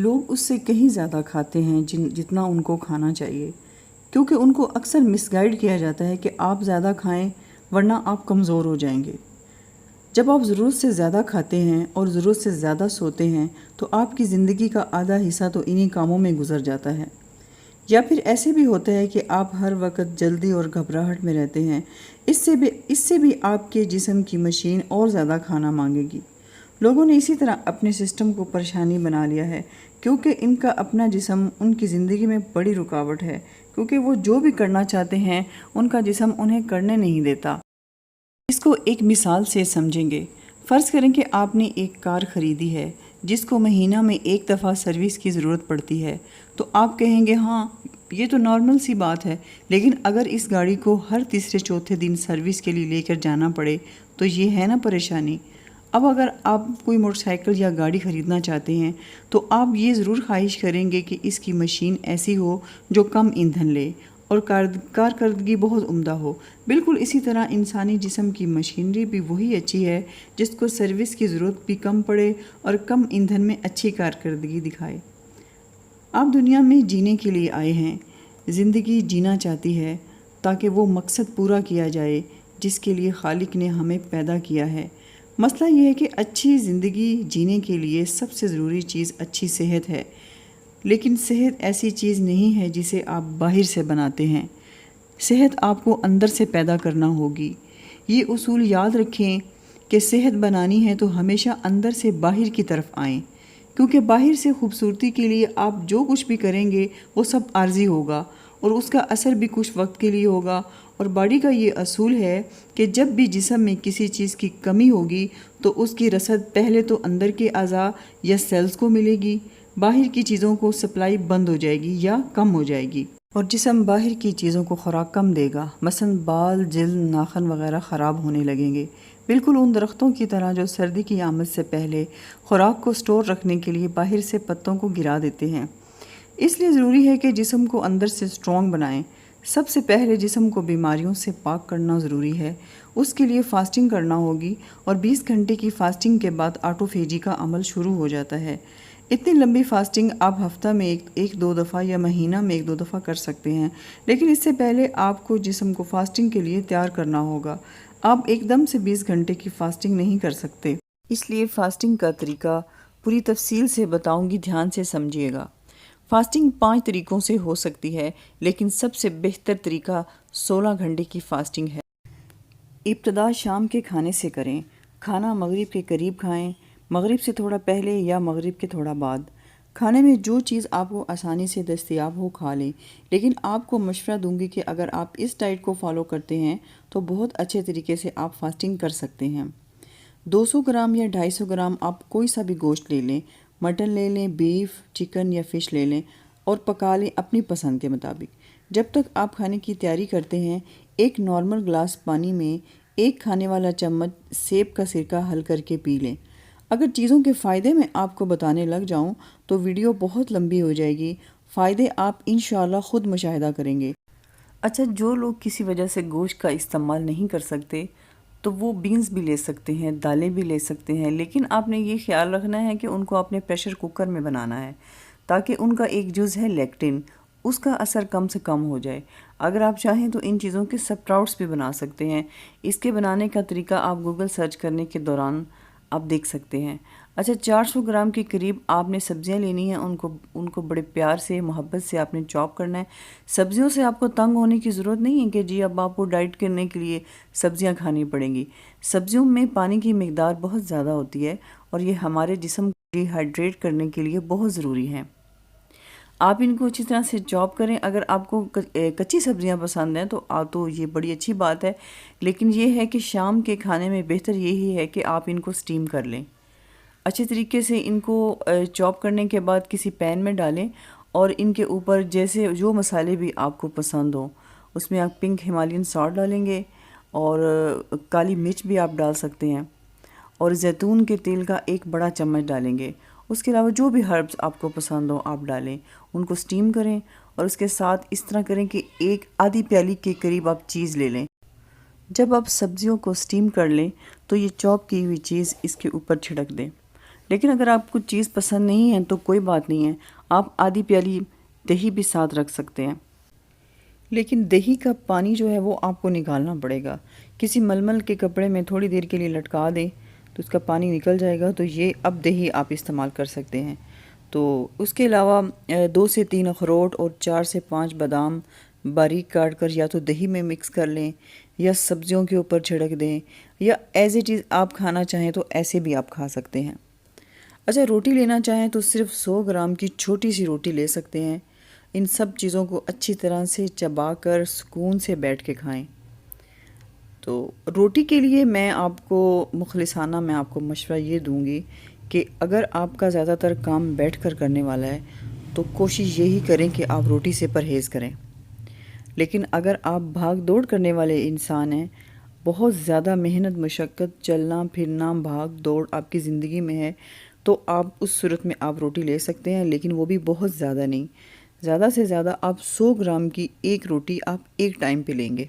لوگ اس سے کہیں زیادہ کھاتے ہیں جتنا ان کو کھانا چاہیے، کیونکہ ان کو اکثر مس گائیڈ کیا جاتا ہے کہ آپ زیادہ کھائیں ورنہ آپ کمزور ہو جائیں گے۔ جب آپ ضرورت سے زیادہ کھاتے ہیں اور ضرورت سے زیادہ سوتے ہیں تو آپ کی زندگی کا آدھا حصہ تو انہی کاموں میں گزر جاتا ہے۔ یا پھر ایسے بھی ہوتا ہے کہ آپ ہر وقت جلدی اور گھبراہٹ میں رہتے ہیں، اس سے بھی آپ کے جسم کی مشین اور زیادہ کھانا مانگے گی۔ لوگوں نے اسی طرح اپنے سسٹم کو پریشانی بنا لیا ہے، کیونکہ ان کا اپنا جسم ان کی زندگی میں بڑی رکاوٹ ہے، کیونکہ وہ جو بھی کرنا چاہتے ہیں ان کا جسم انہیں کرنے نہیں دیتا۔ اس کو ایک مثال سے سمجھیں گے۔ فرض کریں کہ آپ نے ایک کار خریدی ہے جس کو مہینہ میں ایک دفعہ سروس کی ضرورت پڑتی ہے، تو آپ کہیں گے ہاں یہ تو نارمل سی بات ہے، لیکن اگر اس گاڑی کو ہر تیسرے چوتھے دن سروس کے لیے لے کر جانا پڑے تو یہ ہے نا پریشانی۔ اب اگر آپ کوئی موٹر سائیکل یا گاڑی خریدنا چاہتے ہیں تو آپ یہ ضرور خواہش کریں گے کہ اس کی مشین ایسی ہو جو کم ایندھن لے اور کارکردگی بہت عمدہ ہو۔ بالکل اسی طرح انسانی جسم کی مشینری بھی وہی اچھی ہے جس کو سروس کی ضرورت بھی کم پڑے اور کم ایندھن میں اچھی کارکردگی دکھائے۔ آپ دنیا میں جینے کے لیے آئے ہیں، زندگی جینا چاہتی ہے تاکہ وہ مقصد پورا کیا جائے جس کے لیے خالق نے ہمیں پیدا کیا ہے۔ مسئلہ یہ ہے کہ اچھی زندگی جینے کے لیے سب سے ضروری چیز اچھی صحت ہے، لیکن صحت ایسی چیز نہیں ہے جسے آپ باہر سے بناتے ہیں۔ صحت آپ کو اندر سے پیدا کرنا ہوگی۔ یہ اصول یاد رکھیں کہ صحت بنانی ہے تو ہمیشہ اندر سے باہر کی طرف آئیں، کیونکہ باہر سے خوبصورتی کے لیے آپ جو کچھ بھی کریں گے وہ سب عارضی ہوگا اور اس کا اثر بھی کچھ وقت کے لیے ہوگا۔ اور باڈی کا یہ اصول ہے کہ جب بھی جسم میں کسی چیز کی کمی ہوگی تو اس کی رسد پہلے تو اندر کے اعضاء یا سیلز کو ملے گی، باہر کی چیزوں کو سپلائی بند ہو جائے گی یا کم ہو جائے گی، اور جسم باہر کی چیزوں کو خوراک کم دے گا، مثلا بال، جلد، ناخن وغیرہ خراب ہونے لگیں گے، بالکل ان درختوں کی طرح جو سردی کی آمد سے پہلے خوراک کو سٹور رکھنے کے لیے باہر سے پتوں کو گرا دیتے ہیں۔ اس لیے ضروری ہے کہ جسم کو اندر سے سٹرونگ بنائیں۔ سب سے پہلے جسم کو بیماریوں سے پاک کرنا ضروری ہے، اس کے لیے فاسٹنگ کرنا ہوگی، اور 20 گھنٹے کی فاسٹنگ کے بعد آٹوفیجی کا عمل شروع ہو جاتا ہے۔ اتنی لمبی فاسٹنگ آپ ہفتہ میں ایک دو دفعہ یا مہینہ میں 1-2 دفعہ کر سکتے ہیں، لیکن اس سے پہلے آپ کو جسم کو فاسٹنگ کے لیے تیار کرنا ہوگا۔ آپ ایک دم سے 20 گھنٹے کی فاسٹنگ نہیں کر سکتے، اس لیے فاسٹنگ کا طریقہ پوری تفصیل سے بتاؤں گی، دھیان سے سمجھیے گا۔ فاسٹنگ 5 طریقوں سے ہو سکتی ہے، لیکن سب سے بہتر طریقہ 16 گھنٹے کی فاسٹنگ ہے۔ ابتدا شام کے کھانے سے کریں۔ کھانا مغرب کے قریب کھائیں، مغرب سے تھوڑا پہلے یا مغرب کے تھوڑا بعد۔ کھانے میں جو چیز آپ کو آسانی سے دستیاب ہو کھا لیں، لیکن آپ کو مشورہ دوں گی کہ اگر آپ اس ڈائٹ کو فالو کرتے ہیں تو بہت اچھے طریقے سے آپ فاسٹنگ کر سکتے ہیں۔ 200 گرام یا 250 گرام آپ کوئی سا بھی گوشت لے لیں، مٹن لے لیں، بیف، چکن یا فش لے لیں اور پکا لیں اپنی پسند کے مطابق۔ جب تک آپ کھانے کی تیاری کرتے ہیں، ایک نارمل گلاس پانی میں 1 کھانے والا چمچ سیب کا سرکہ حل کر کے پی لیں۔ اگر چیزوں کے فائدے میں آپ کو بتانے لگ جاؤں تو ویڈیو بہت لمبی ہو جائے گی، فائدے آپ انشاءاللہ خود مشاہدہ کریں گے۔ اچھا، جو لوگ کسی وجہ سے گوشت کا استعمال نہیں کر سکتے تو وہ بینز بھی لے سکتے ہیں، دالیں بھی لے سکتے ہیں، لیکن آپ نے یہ خیال رکھنا ہے کہ ان کو اپنے پریشر کوکر میں بنانا ہے تاکہ ان کا ایک جز ہے لیکٹن، اس کا اثر کم سے کم ہو جائے۔ اگر آپ چاہیں تو ان چیزوں کے سپراؤٹس بھی بنا سکتے ہیں۔ اس کے بنانے کا طریقہ آپ گوگل سرچ کرنے کے دوران آپ دیکھ سکتے ہیں۔ اچھا، 400 گرام کے قریب آپ نے سبزیاں لینی ہیں، ان کو بڑے پیار سے، محبت سے آپ نے چاپ کرنا ہے۔ سبزیوں سے آپ کو تنگ ہونے کی ضرورت نہیں ہے کہ جی اب آپ کو ڈائٹ کرنے کے لیے سبزیاں کھانی پڑیں گی۔ سبزیوں میں پانی کی مقدار بہت زیادہ ہوتی ہے اور یہ ہمارے جسم کو ڈی ہائیڈریٹ کرنے کے لیے بہت ضروری ہے۔ آپ ان کو اچھی طرح سے چاپ کریں۔ اگر آپ کو کچی سبزیاں پسند ہیں تو یہ بڑی اچھی بات ہے، لیکن یہ ہے کہ شام کے کھانے میں بہتر یہی ہے کہ آپ ان کو سٹیم کر لیں۔ اچھے طریقے سے ان کو چاپ کرنے کے بعد کسی پین میں ڈالیں اور ان کے اوپر جیسے جو مسالے بھی آپ کو پسند ہوں، اس میں آپ پنک ہمالین سالٹ ڈالیں گے اور کالی مرچ بھی آپ ڈال سکتے ہیں، اور زیتون کے تیل کا 1 بڑا چمچ ڈالیں گے۔ اس کے علاوہ جو بھی ہربز آپ کو پسند ہوں آپ ڈالیں، ان کو سٹیم کریں اور اس کے ساتھ اس طرح کریں کہ 1 آدھی پیالی کے قریب آپ چیز لے لیں۔ جب آپ سبزیوں کو سٹیم کر لیں تو یہ چاپ کی ہوئی چیز اس کے اوپر چھڑک دیں۔ لیکن اگر آپ کو چیز پسند نہیں ہے تو کوئی بات نہیں ہے، آپ آدھی پیالی دہی بھی ساتھ رکھ سکتے ہیں، لیکن دہی کا پانی جو ہے وہ آپ کو نکالنا پڑے گا۔ کسی ململ کے کپڑے میں تھوڑی دیر کے لیے لٹکا دیں تو اس کا پانی نکل جائے گا، تو یہ اب دہی آپ استعمال کر سکتے ہیں۔ تو اس کے علاوہ 2 سے 3 اخروٹ اور 4 سے 5 بادام باریک کاٹ کر یا تو دہی میں مکس کر لیں یا سبزیوں کے اوپر چھڑک دیں، یا ایز اٹ از آپ کھانا چاہیں تو ایسے بھی آپ کھا سکتے ہیں۔ اچھا، روٹی لینا چاہیں تو صرف 100 گرام کی چھوٹی سی روٹی لے سکتے ہیں۔ ان سب چیزوں کو اچھی طرح سے چبا کر سکون سے بیٹھ کے کھائیں۔ تو روٹی کے لیے میں آپ کو مخلصانہ میں آپ کو مشورہ یہ دوں گی کہ اگر آپ کا زیادہ تر کام بیٹھ کر کرنے والا ہے تو کوشش یہی کریں کہ آپ روٹی سے پرہیز کریں، لیکن اگر آپ بھاگ دوڑ کرنے والے انسان ہیں، بہت زیادہ محنت مشقت چلنا پھرنا بھاگ دوڑ آپ کی زندگی میں ہے، تو آپ اس صورت میں آپ روٹی لے سکتے ہیں، لیکن وہ بھی بہت زیادہ نہیں۔ زیادہ سے زیادہ آپ 100 گرام کی ایک روٹی آپ ایک ٹائم پہ لیں گے۔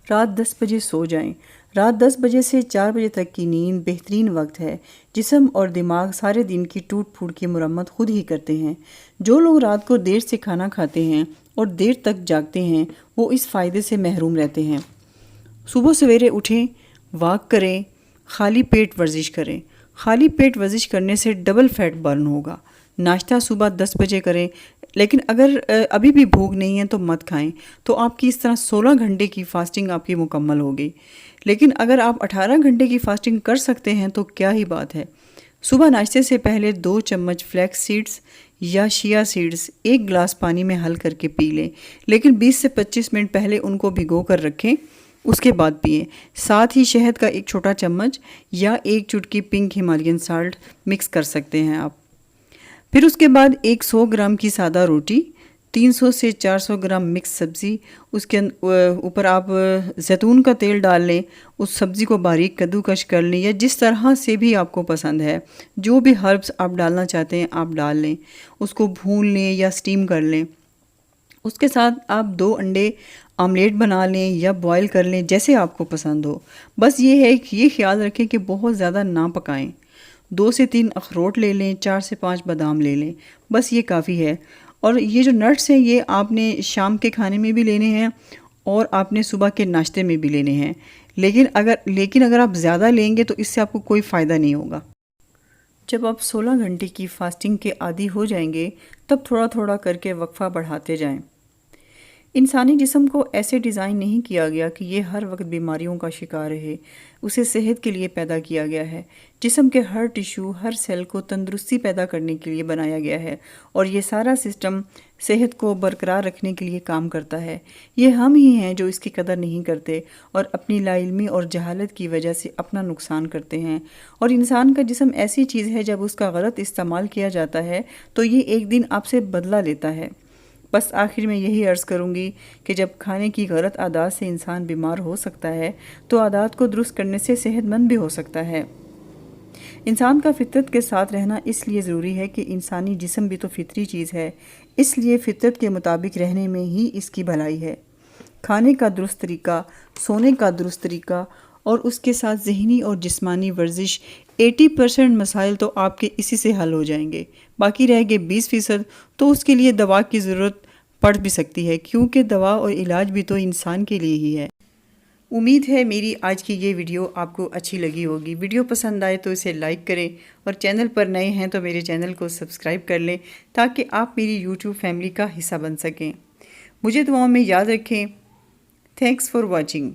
رات 10 بجے سو جائیں۔ رات 10 بجے سے 4 بجے تک کی نیند بہترین وقت ہے۔ جسم اور دماغ سارے دن کی ٹوٹ پھوٹ کی مرمت خود ہی کرتے ہیں۔ جو لوگ رات کو دیر سے کھانا کھاتے ہیں اور دیر تک جاگتے ہیں وہ اس فائدے سے محروم رہتے ہیں۔ صبح سویرے اٹھیں، واک کریں، خالی پیٹ ورزش کریں۔ خالی پیٹ ورزش کرنے سے ڈبل فیٹ برن ہوگا۔ ناشتہ صبح 10 بجے کریں، لیکن اگر ابھی بھی بھوک نہیں ہے تو مت کھائیں، تو آپ کی اس طرح 16 گھنٹے کی فاسٹنگ آپ کی مکمل ہوگی۔ لیکن اگر آپ 18 گھنٹے کی فاسٹنگ کر سکتے ہیں تو کیا ہی بات ہے۔ صبح ناشتے سے پہلے 2 چمچ فلیکس سیڈز یا شیا سیڈز 1 گلاس پانی میں حل کر کے پی لیں، لیکن 20 سے 25 منٹ پہلے ان کو بھگو کر رکھیں، اس کے بعد پئیں۔ ساتھ ہی شہد کا 1 چھوٹا چمچ یا 1 چٹکی پنک ہمالین سالٹ مکس کر سکتے ہیں آپ۔ پھر اس کے بعد 100 گرام کی سادہ روٹی، 300 سے 400 گرام مکس سبزی، اس کے اوپر آپ زیتون کا تیل ڈال لیں، اس سبزی کو باریک کدوکش کر لیں یا جس طرح سے بھی آپ کو پسند ہے، جو بھی ہربس آپ ڈالنا چاہتے ہیں آپ ڈال لیں، اس کو بھون لیں یا سٹیم کر لیں۔ اس کے ساتھ آپ 2 انڈے آملیٹ بنا لیں یا بوائل کر لیں، جیسے آپ کو پسند ہو۔ بس یہ ہے کہ یہ خیال رکھیں کہ بہت زیادہ نہ پکائیں۔ 2 سے 3 اخروٹ لے لیں، 4 سے 5 بادام لے لیں، بس یہ کافی ہے۔ اور یہ جو نٹس ہیں یہ آپ نے شام کے کھانے میں بھی لینے ہیں اور آپ نے صبح کے ناشتے میں بھی لینے ہیں، لیکن اگر آپ زیادہ لیں گے تو اس سے آپ کو کوئی فائدہ نہیں ہوگا۔ جب آپ 16 گھنٹے کی فاسٹنگ کے عادی ہو جائیں گے تب تھوڑا تھوڑا کر کے وقفہ بڑھاتے جائیں۔ انسانی جسم کو ایسے ڈیزائن نہیں کیا گیا کہ یہ ہر وقت بیماریوں کا شکار رہے، اسے صحت کے لیے پیدا کیا گیا ہے۔ جسم کے ہر ٹیشو، ہر سیل کو تندرستی پیدا کرنے کے لیے بنایا گیا ہے، اور یہ سارا سسٹم صحت کو برقرار رکھنے کے لیے کام کرتا ہے۔ یہ ہم ہی ہیں جو اس کی قدر نہیں کرتے اور اپنی لا علمی اور جہالت کی وجہ سے اپنا نقصان کرتے ہیں۔ اور انسان کا جسم ایسی چیز ہے، جب اس کا غلط استعمال کیا جاتا ہے تو یہ ایک دن آپ سے بدلہ لیتا ہے۔ بس آخر میں یہی عرض کروں گی کہ جب کھانے کی غلط عادات سے انسان بیمار ہو سکتا ہے تو عادات کو درست کرنے سے صحت مند بھی ہو سکتا ہے۔ انسان کا فطرت کے ساتھ رہنا اس لیے ضروری ہے کہ انسانی جسم بھی تو فطری چیز ہے، اس لیے فطرت کے مطابق رہنے میں ہی اس کی بھلائی ہے۔ کھانے کا درست طریقہ، سونے کا درست طریقہ اور اس کے ساتھ ذہنی اور جسمانی ورزش، 80% مسائل تو آپ کے اسی سے حل ہو جائیں گے۔ باقی رہ گئے 20%، تو اس کے لیے دوا کی ضرورت پڑ بھی سکتی ہے، کیونکہ دوا اور علاج بھی تو انسان کے لیے ہی ہے۔ امید ہے میری آج کی یہ ویڈیو آپ کو اچھی لگی ہوگی۔ ویڈیو پسند آئے تو اسے لائک کریں، اور چینل پر نئے ہیں تو میرے چینل کو سبسکرائب کر لیں تاکہ آپ میری یوٹیوب فیملی کا حصہ بن سکیں۔ مجھے دعاؤں میں یاد رکھیں۔ Thanks for watching.